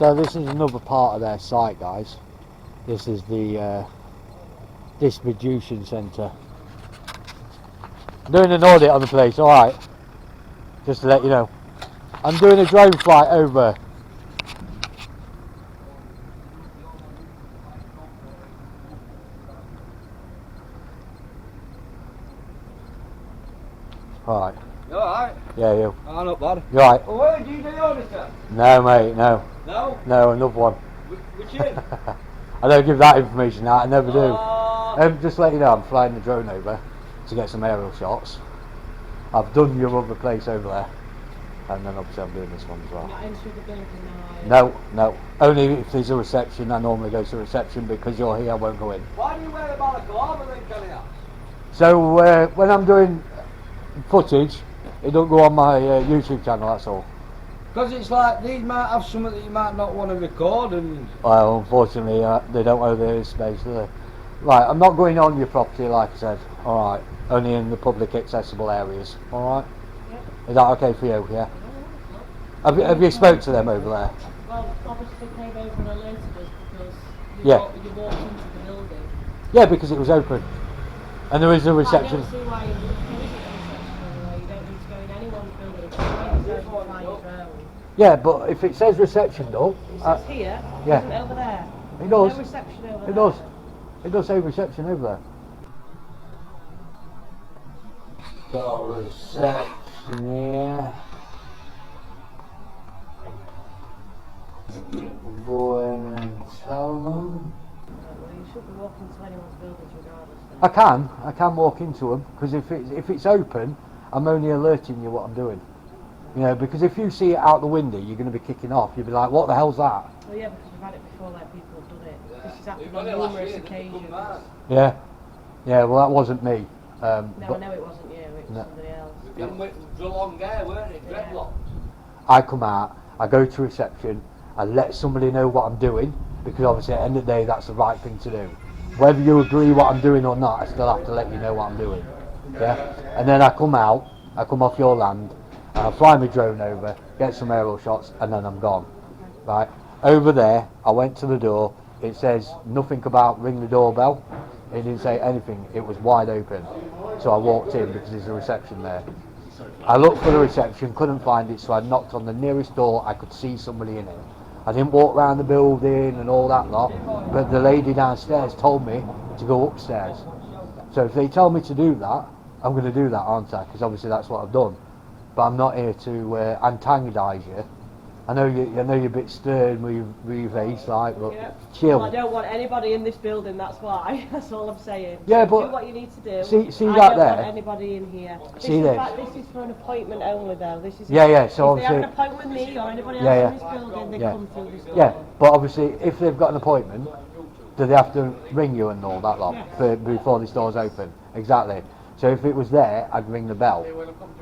So this is another part of their site, guys. This is the distribution centre. I'm doing an audit on the place, alright? Just to let you know. I'm doing a drone flight over. Alright. You alright? Yeah, you. Oh, not bad. You alright? Well, where do you do the audit, sir? No, mate, no. No? No, another one. Which in? I don't give that information out, I never do. Just to let you know, I'm flying the drone over to get some aerial shots. I've done your other place over there, and then obviously I'm doing this one as well. Not entering the building now, No, only if there's a reception. I normally go to reception. Because you're here, I won't go in. Why do you wear a balaclava then, can you? So when I'm doing footage, it don't go on my YouTube channel, that's all. Because it's like, these might have something that you might not want to record and... Well, unfortunately, they don't owe the space, do they? Right, I'm not going on your property, like I said. Alright, only in the public accessible areas. Alright? Yeah. Is that okay for you, yeah? Have you spoke to them over there? Well, obviously they came over and alerted us because Yeah. you walked into the building. Yeah, because it was open. And there is a reception. I don't see why there isn't a reception over there. You don't need to go in anyone's building. It's fine to fly your drone. Yeah, but if it says reception though... It says here, yeah. isn't it over there? It does. No reception over there. It does. It does say reception over there. Got reception here. Go in and tell them. Well, you shouldn't walk into anyone's buildings regardless. I can walk into them because if it's open, I'm only alerting you what I'm doing. You know, because if you see it out the window, you're going to be kicking off. You'll be like, "What the hell's that?" Well, yeah, because we've had it before. Like people have done it. This has happened on numerous occasions. Yeah, yeah. Well, that wasn't me. No, I know it wasn't you. It was somebody else. It was a long hair, weren't it? Dreadlock. I come out, I go to reception, I let somebody know what I'm doing, because obviously at the end of the day that's the right thing to do. Whether you agree what I'm doing or not, I still have to let you know what I'm doing. Yeah? And then I come out, I come off your land, and I fly my drone over, get some aerial shots, and then I'm gone. Right? Over there, I went to the door, it says nothing about ring the doorbell, it didn't say anything, it was wide open. So I walked in because there's a reception there. I looked for the reception, couldn't find it, so I knocked on the nearest door I could see somebody in it. I didn't walk around the building and all that lot, but the lady downstairs told me to go upstairs. So if they tell me to do that, I'm going to do that, aren't I? Because obviously that's what I've done. But I'm not here to antagonise you. I know you're a bit stern with your face, like, but Yeah. chill. Well, I don't want anybody in this building, that's why. That's all I'm saying. Yeah, So but do what you need to do. see I that don't there? want anybody in here. See this? This is for an appointment only, though. This is Yeah. So if they have an obviously, appointment with me or anybody else Yeah, in this building, they Yeah. come through this door. yeah. But obviously, if they've got an appointment, do they have to ring you and all that lot before this door's open? Exactly. So if it was there, I'd ring the bell.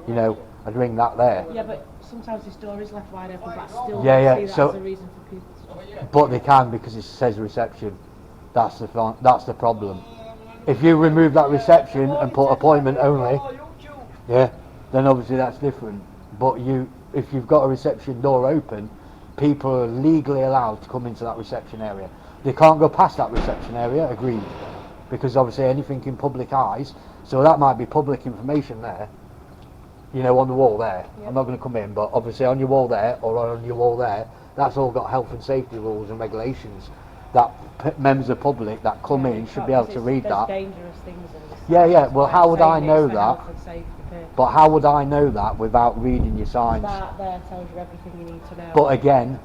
You know, I'd ring that there. Yeah, but sometimes this door is left wide open, but I still Yeah, see that so- as a reason for people to... But they can because it says reception. That's the problem. If you remove that reception and put appointment only, yeah, then obviously that's different. But if you've got a reception door open, people are legally allowed to come into that reception area. They can't go past that reception area, agreed. Because obviously anything in public eyes, so that might be public information there, you know, on the wall there. Yep. I'm not going to come in, but obviously on your wall there or on your wall there, that's all got health and safety rules and regulations that members of the public that come in should be able to read that. Dangerous things in this. Yeah, well how would I know It's for that? health and safety purposes. But how would I know that without reading your signs? That there tells you everything you need to know. But again,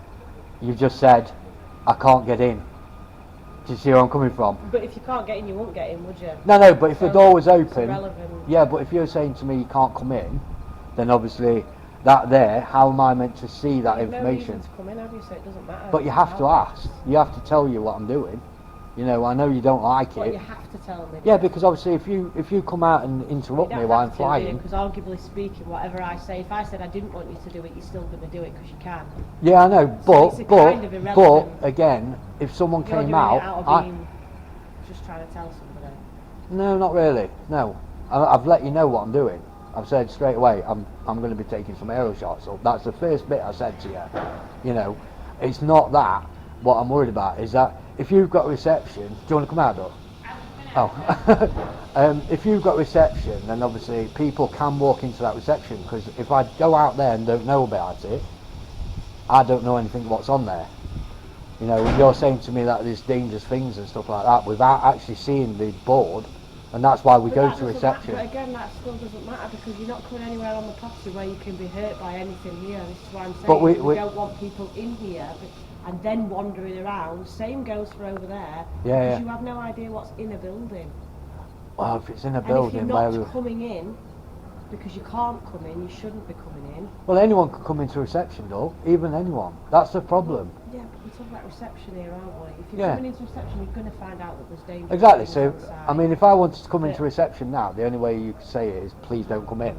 you've just said, I can't get in. Do you see where I'm coming from? But if you can't get in, you won't get in, would you? No, but if the So door was it's open, irrelevant. yeah, but if you're saying to me you can't come in, then obviously that there, how am I meant to see that You've information? No reason to come in, have you? So it doesn't matter. But you have to ask. You have to tell you what I'm doing. You know, I know you don't like Well, it. you have to tell me. Yeah, because obviously if you come out and interrupt me while I'm flying. Because arguably speaking, whatever I say, if I said I didn't want you to do it, you're still going to do it because you can. Yeah, I know, So it's kind of but irrelevant. again, if someone You're came doing out, it out of being just trying to tell somebody. no, not really. No, I've let you know what I'm doing. I've said straight away, I'm going to be taking some aerial shots. So that's the first bit I said to you. You know, It's not that. What I'm worried about is that if you've got reception, do you want to come out, though? Oh, if you've got reception, then obviously people can walk into that reception, because if I go out there and don't know about it, I don't know anything what's on there. You know, you're saying to me that there's dangerous things and stuff like that without actually seeing the board, and that's why we go to reception. But again, that still doesn't matter, because you're not coming anywhere on the property where you can be hurt by anything here. This is why I'm saying But we don't want people in here and then wandering around. Same goes for over there, Yeah, because you have no idea what's in a building. Well, if it's in a building and if where you're not coming in, because you can't come in, you shouldn't be coming in. well, anyone can come into reception, though. Even anyone. That's the problem. Yeah, but we're talking about reception here, aren't we? If you're Yeah. coming into reception, you're going to find out that there's danger. Exactly. So, outside. I mean, if I wanted to come But- into reception now, the only way you could say it is, please don't come in.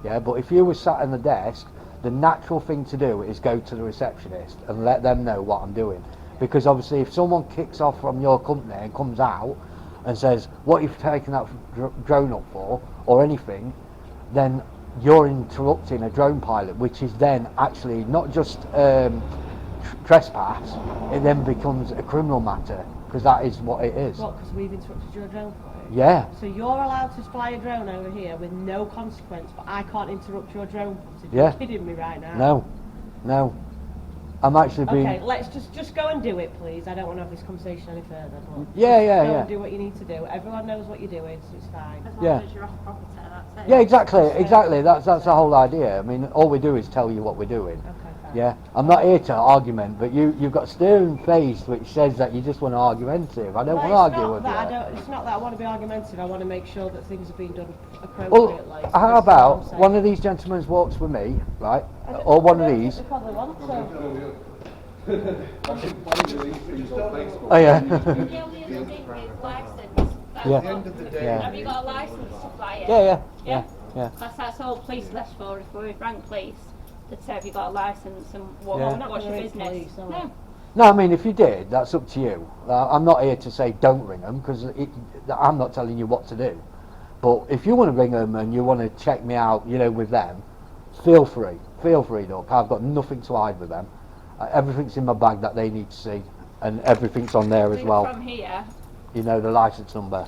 Yeah. But if you were sat in the desk, the natural thing to do is go to the receptionist and let them know what I'm doing. Because obviously, if someone kicks off from your company and comes out and says, "What you've taken that drone up for?" or anything, then you're interrupting a drone pilot, which is then actually not just trespass, it then becomes a criminal matter, because that is what it is. What, because we've interrupted your drone flight? Yeah. So you're allowed to fly a drone over here with no consequence, but I can't interrupt your drone footage? Yeah. You're kidding me right now? No. I'm actually being... Okay, let's just go and do it, please. I don't want to have this conversation any further. But Yeah, just yeah, go yeah. and do what you need to do. Everyone knows what you're doing, so it's fine. As long Yeah. as you're off property, that's it. Yeah, exactly. That's the whole idea. I mean, all we do is tell you what we're doing. Okay, fine. Yeah, I'm not here to argument, but you've got a stern face which says that you just want to argumentative. I don't want to argue with you. It's not that I want to be argumentative. I want to make sure that things are being done Well, appropriately. So how that's what about I'm saying. one of these gentlemen walks with me, right? Or one of these. They probably want to. Oh yeah. The only other thing is license. That's Yeah. what- End of the day. Yeah. Have you got a license to fly it? Yeah. That's all police left for. If we're with rank police, they'd say, have you got a license and what, Yeah. We're not what's gonna your ring business? police, are we? No. No, I mean, if you did, that's up to you. I'm not here to say don't ring them, because I'm not telling you what to do. But if you want to ring them and you want to check me out, you know, with them, feel free. Look, I've got nothing to hide with them. Everything's in my bag that they need to see, and everything's on there as See, well. From here, You know, the license number.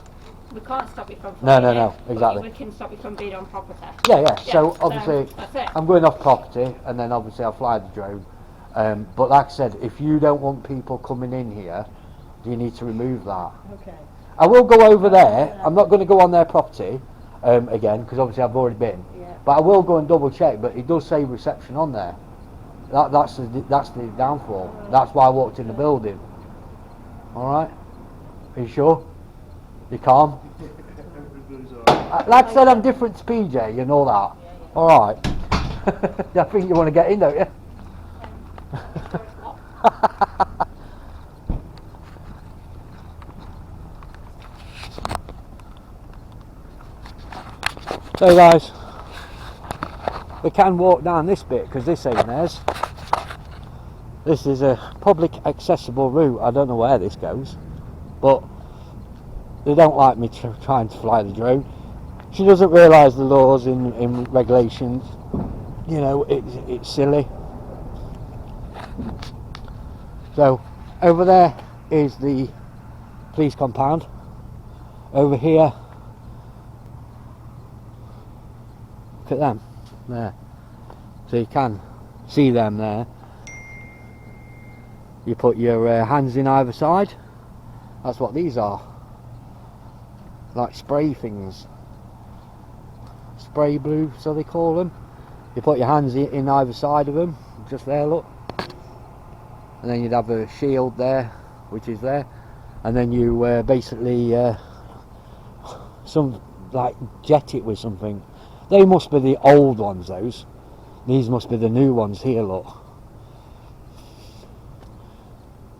we can't stop you from No, flying no, it, but exactly. We can stop you from being on property. Yeah. So obviously, that's it. I'm going off property, and then obviously I'll fly the drone. But like I said, if you don't want people coming in here, you need to remove that. Okay. I will go over there. I'm not going to go on their property again, because obviously I've already been. Yeah. But I will go and double check. But it does say reception on there. That's the downfall. That's why I walked in the building. All right. Are you sure? You calm? Like I said, I'm different to PJ and all that. All right. I think you want to get in, don't you? So guys, we can walk down this bit because this ain't theirs. This is a public accessible route. I don't know where this goes, but they don't like me trying to fly the drone. She doesn't realise the laws in regulations. You know, it's silly. So over there is the police compound. Over here, look at them there. So you can see them there. You put your hands in either side. That's what these are. Like spray things. Spray blue, so they call them. You put your hands in either side of them. Just there, look. And then you'd have a shield there, which is there. And then you basically jet it with something. They must be the old ones, those. These must be the new ones here, look.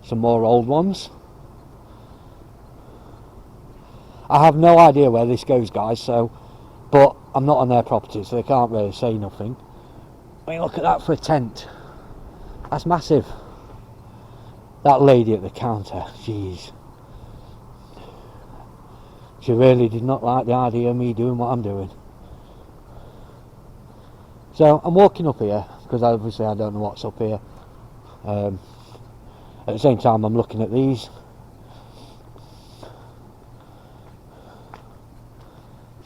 Some more old ones. I have no idea where this goes, guys, so, but I'm not on their property, so they can't really say nothing. I mean, look at that for a tent. That's massive. That lady at the counter, jeez. She really did not like the idea of me doing what I'm doing. So I'm walking up here because obviously I don't know what's up here. At the same time, I'm looking at these.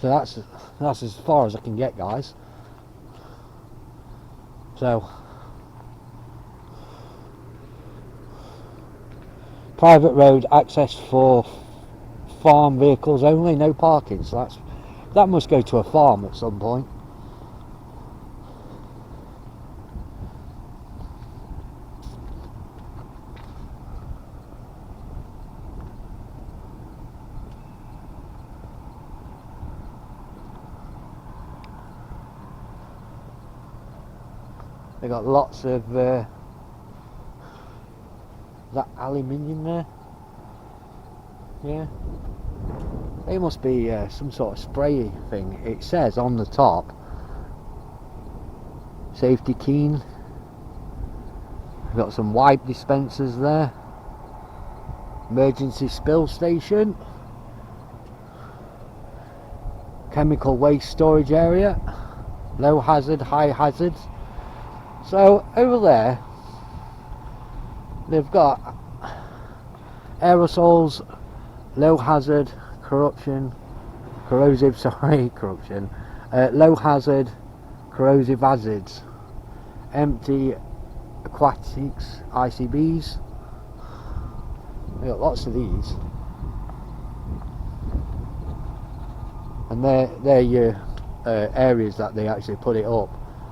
So that's as far as I can get, guys. So private road access for farm vehicles only, no parking. So that must go to a farm at some point. They got lots of is that aluminium there? Yeah. They must be some sort of spray thing. It says on the top, Safetykleen. Got some wipe dispensers there. Emergency spill station. Chemical waste storage area. Low hazard, high hazard. So over there they've got aerosols, low hazard, low hazard, corrosive acids, empty aquatics, ICBs. We've got lots of these, and they're your areas that they actually put it up.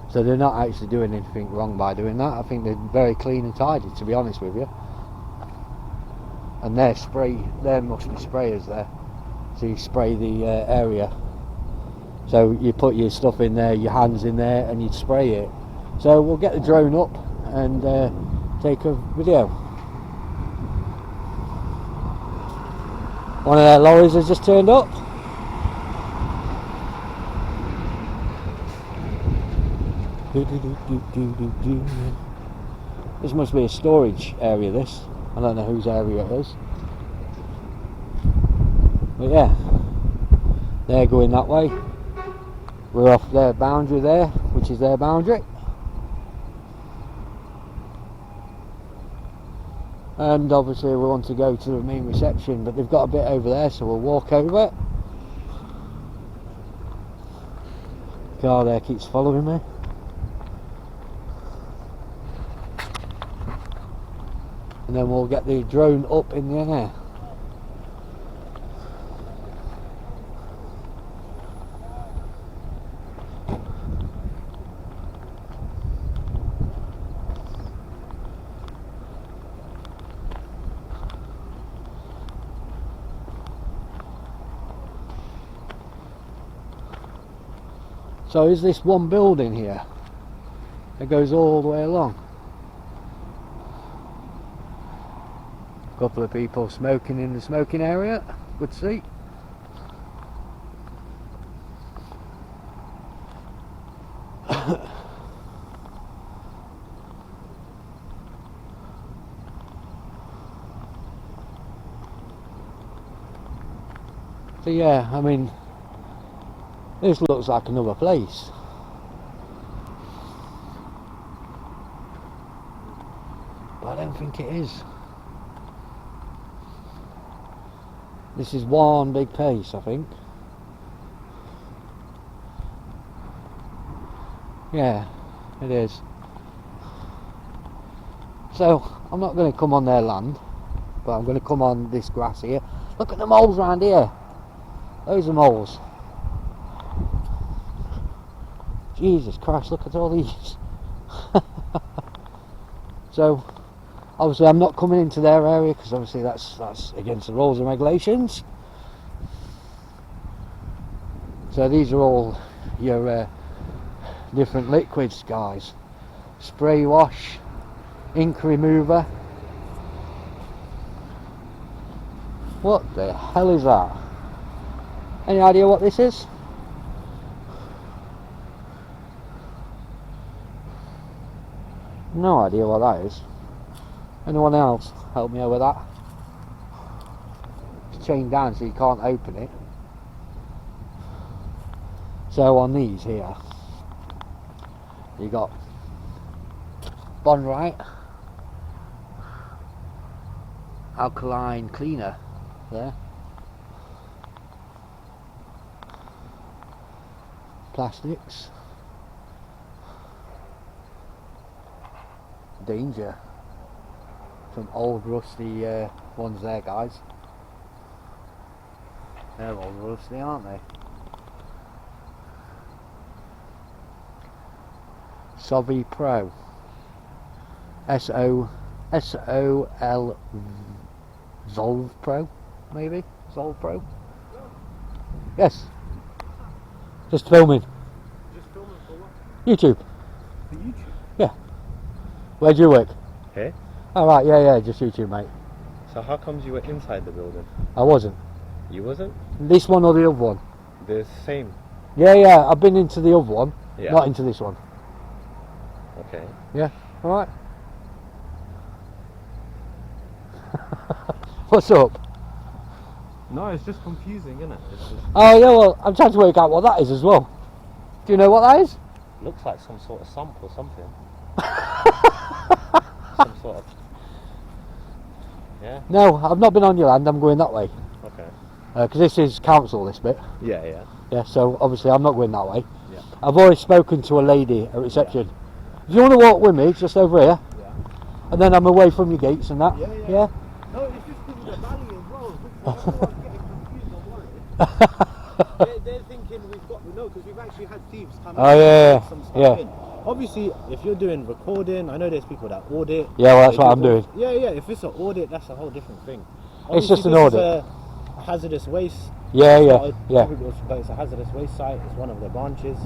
So they're not actually doing anything wrong by doing that. I think they're very clean and tidy, to be honest with you. And there must be sprayers there. So you spray the area. So you put your stuff in there, your hands in there, and you spray it. So we'll get the drone up and take a video. One of their lorries has just turned up. This must be a storage area, this. I don't know whose area it is. But yeah, they're going that way. We're off their boundary there, which is their boundary. And obviously we want to go to the main reception, but they've got a bit over there, so we'll walk over it. The car there keeps following me. And then we'll get the drone up in the air. So is this one building here? It goes all the way along. A couple of people smoking in the smoking area. Good to see. So yeah, I mean, this looks like another place. But I don't think it is. This is one big place, I think. Yeah, it is. So, I'm not going to come on their land, but I'm going to come on this grass here. Look at the moles around here. Those are moles. Jesus Christ, look at all these. So, obviously I'm not coming into their area because obviously that's against the rules and regulations. So these are all your different liquids, guys. Spray wash, ink remover. What the hell is that? Any idea what this is? No idea what that is. Anyone else help me out with that? It's chained down so you can't open it. So on these here, you got Bonrite, alkaline cleaner there. Plastics. Danger. Some old rusty ones there, guys. They're all rusty, aren't they? Sovi Pro. S-O-L Zolv Pro, maybe? Zolv Pro? Yes. Just filming. Just filming for what? YouTube. For YouTube? Yeah. Where do you work? Here? Oh right, yeah, just YouTube, mate. So how comes you were inside the building? I wasn't. You wasn't? This one or the other one? The same. Yeah, I've been into the other one, Yeah. not into this one. Okay. Yeah, alright. What's up? No, it's just confusing, isn't it? It's just, Oh yeah, well, I'm trying to work out what that is as well. Do you know what that is? looks like some sort of sump or something. Some sort of... Yeah? No, I've not been on your land, I'm going that way. Okay. Because this is council, this bit. Yeah. Yeah, so obviously I'm not going that way. Yeah. I've already spoken to a lady at reception. If you want to walk with me, it's just over here. Yeah. And then I'm away from your gates and that. Yeah. Yeah? No, it's just because of the valley as well. Everyone's getting confused on worried. They're thinking we've got... No, because we've actually had thieves come Oh, in yeah, and take some stuff yeah. in. Obviously, if you're doing recording, I know there's people that audit. Yeah, well, that's They what do I'm all- doing. Yeah. If it's an audit, that's a whole different thing. It's just Obviously, an this is audit. a hazardous waste. Yeah, It's yeah, not a yeah. typical, but it's a hazardous waste site. It's one of the branches.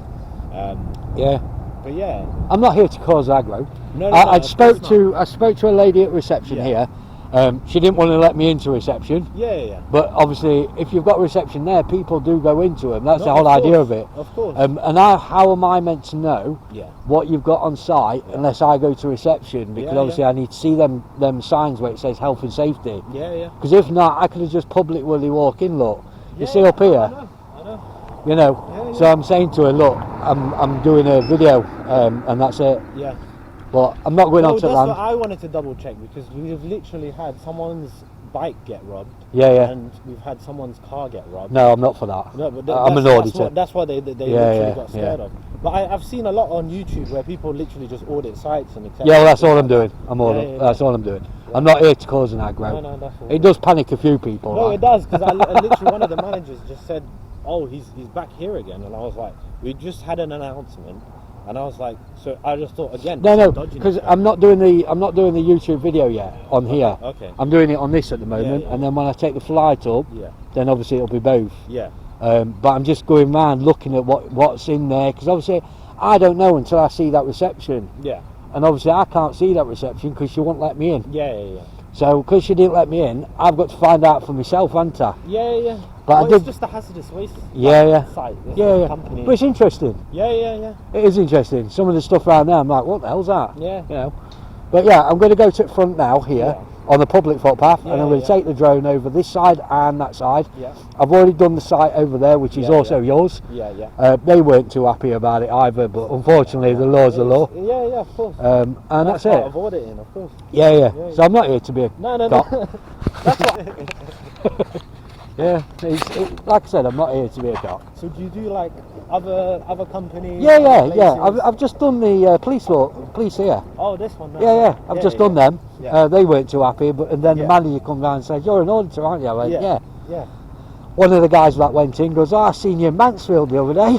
Yeah. But yeah, I'm not here to cause aggro. no, I of course I spoke to a lady at reception Yeah. here. She didn't want to let me into reception. Yeah. But obviously, if you've got reception there, people do go into them. That's No, the whole of idea course, of it. Of course. And how am I meant to know Yeah. what you've got on site unless I go to reception? Because Yeah, obviously I need to see them signs where it says health and safety. Yeah. Because if not, I could have just publicly walk in. Look, you see up I here, know. you know. Yeah. So I'm saying to her, look, I'm doing a video, and that's it. Yeah. But I'm not going No, onto that's land. what I wanted to double check because we've literally had someone's bike get robbed. Yeah. And we've had someone's car get robbed. No, I'm not for that. No, but I'm an auditor. That's what they Yeah, literally yeah, got scared yeah. of. But I've seen a lot on YouTube where people literally just audit sites and etc. Yeah, well, that's all I'm doing. Yeah. That's all I'm doing. I'm not here to cause an aggro. No, that's all. It does panic a few people. No, like. it does because I literally one of the managers just said, "Oh, he's back here again," and I was like, "We just had an announcement," and I was like, "So I just thought again." No, dodging because this guy. I'm not doing the YouTube video yet on here. Okay. I'm doing it on this at the moment, Yeah. and then when I take the flight up, Yeah. then obviously it'll be both. Yeah. But I'm just going round looking at what's in there, because obviously I don't know until I see that reception, Yeah. and obviously I can't see that reception because she won't let me in. Yeah. So because she didn't let me in, I've got to find out for myself, haven't I? Yeah. But I Well, it's did- just a hazardous waste. Yeah. Site. This Yeah. Company. But it's interesting. Yeah. It is interesting. Some of the stuff around there, I'm like, what the hell's that? Yeah. You know. But yeah, I'm going to go to the front now here on the public footpath, and I'm going to take the drone over this side and that side. Yeah. I've already done the site over there, which is Yeah, also yeah. yours. Yeah. They weren't too happy about it either, but unfortunately the law's the law. Yeah, of course. And that's part it. of auditing, of course. Yeah. So I'm not here to be a No. cop. That's what. Yeah, like I said, I'm not here to be a cop. So do you do like other companies? Yeah. other places? I've just done the police here. Oh, this one. No. Yeah. I've just done them. Yeah. They weren't too happy, and then the Yeah. manager come round and said, "You're an auditor, aren't you?" I went, Yeah. "Yeah." One of the guys that went in goes, "Oh, I seen you in Mansfield the other day."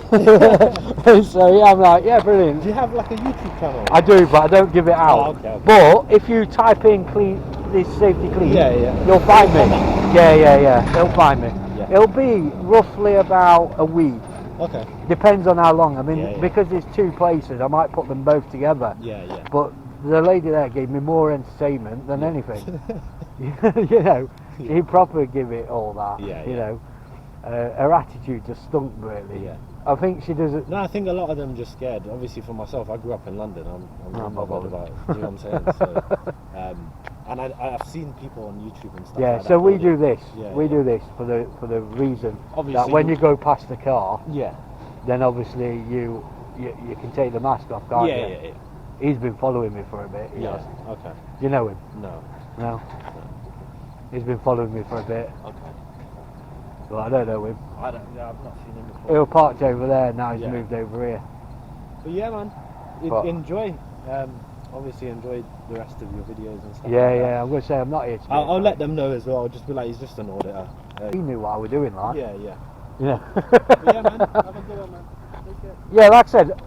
So yeah, I'm like, "Yeah, brilliant." Do you have like a YouTube channel? I do, but I don't give it out. Oh, okay. But if you type in this Safetykleen, Yeah. you'll find me. Yeah. You'll find me. Yeah. It'll be roughly about a week. Okay. Depends on how long. I mean, Yeah. because there's two places, I might put them both together. Yeah. But the lady there gave me more entertainment than anything. You know, she proper give it all that. Yeah, You yeah. know, her attitude just stunk really. Yeah. I think she does it. No, I think a lot of them just scared. Obviously, for myself, I grew up in London. I'm I'm not not bothered bothered. about it. You know what I'm saying? So, and I've seen people on YouTube and stuff. Yeah, like so that we audit. do this. Yeah, we yeah. do this for the reason Obviously that when you- you go past the car, Yeah. then obviously you can take the mask off, can't you? Yeah. He's been following me for a bit. He has. Okay. You know him? No. No. He's been following me for a bit. Okay. But I don't know him. I've not seen him before. He was parked over there, now he's Yeah. moved over here. But yeah, man, But- enjoy. Obviously enjoy the rest of your videos and stuff. Yeah, like that. yeah, I'm going to say I'm not here to be I'll a let them know as well. I'll just be like, he's just an auditor. He knew what I was doing, like. Yeah, yeah. Yeah. But yeah, man. Have a good one, man. Take care. Yeah, like I said,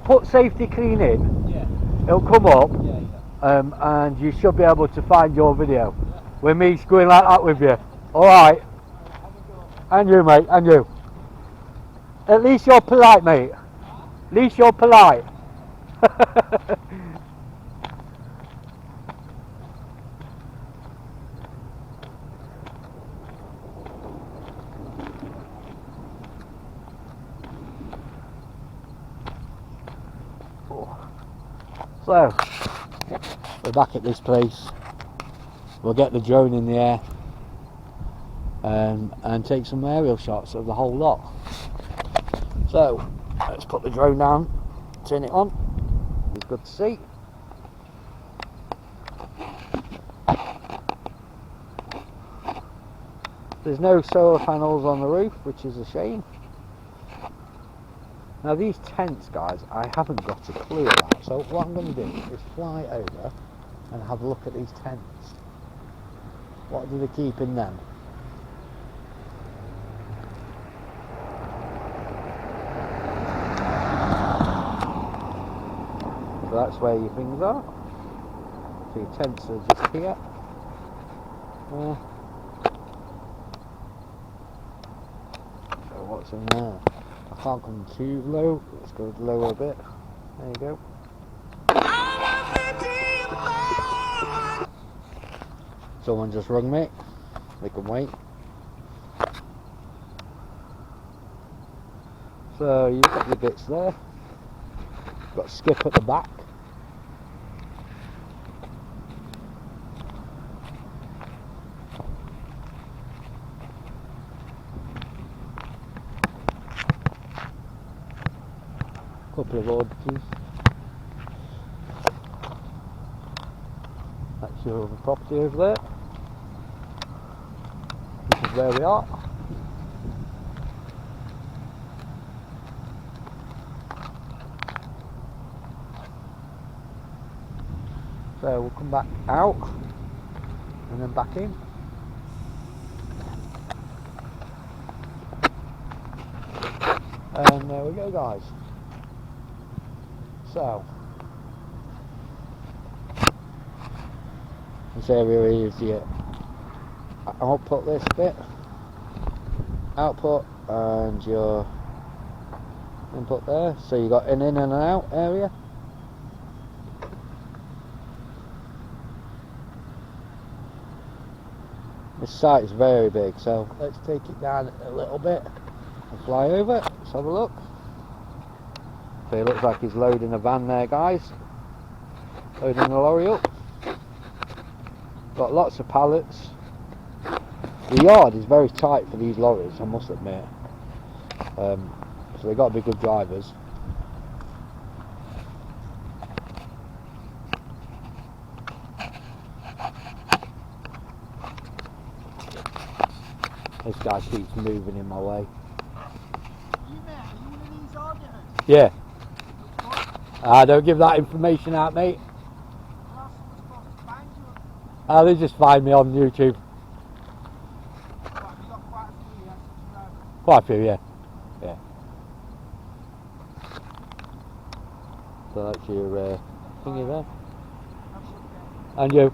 put Safetykleen in, Yeah, it'll come up, yeah, yeah. and you should be able to find your video with me screwing like that with you. Alright? And you, mate, and you. At least you're polite, mate. At least you're polite. So, we're back at this place. We'll get the drone in the air and take some aerial shots of the whole lot. So, let's put the drone down, turn it on. It's good to see. There's no solar panels on the roof, which is a shame. Now these tents, guys, I haven't got a clue about, so what I'm going to do is fly over and have a look at these tents. What do they keep in them? So that's where your things are. So your tents are just here. So what's in there? I can't come too low. Let's go lower a bit. There you go. Someone just rung me. They can wait. So you've got your bits there. Got skip at the back. Couple of auditors. That's your other property over there. This is where we are. So we'll come back out and then back in. And there we go, guys. So this area is your output, this bit, output, and your input there. So you got an in and an out area. This site is very big, so let's take it down a little bit and fly over. Let's have a look. So it looks like he's loading a van there, guys. Loading the lorry up. Got lots of pallets. The yard is very tight for these lorries, I must admit. So they've got to be good drivers. This guy keeps moving in my way. Yeah. Don't give that information out, mate. They just find me on YouTube. Quite a few, yeah. Yeah. So that's your thingy there. And you.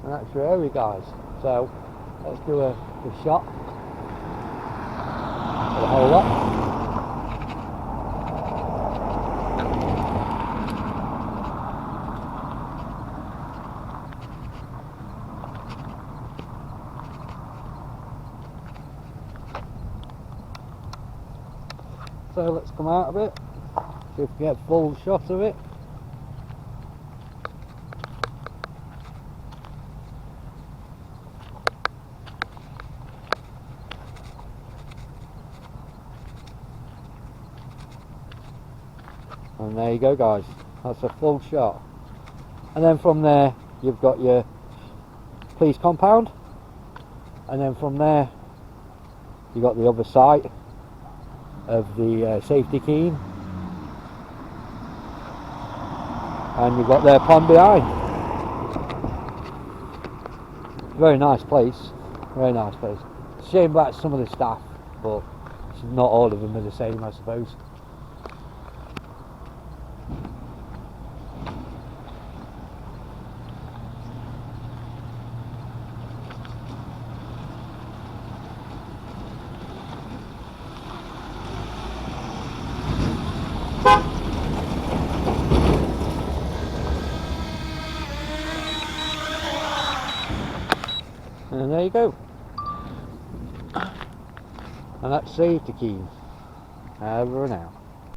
And that's your area, guys. So let's do a shot for the whole lot. So let's come out of it, see if we get a full shot of it. And there you go, guys. That's a full shot. And then from there, you've got your police compound. And then from there, you've got the other side of the Safetykleen. And you've got their pond behind. Very nice place. Very nice place. Shame about some of the staff, but not all of them are the same, I suppose. And there you go. And that's Safetykleen. Over and out.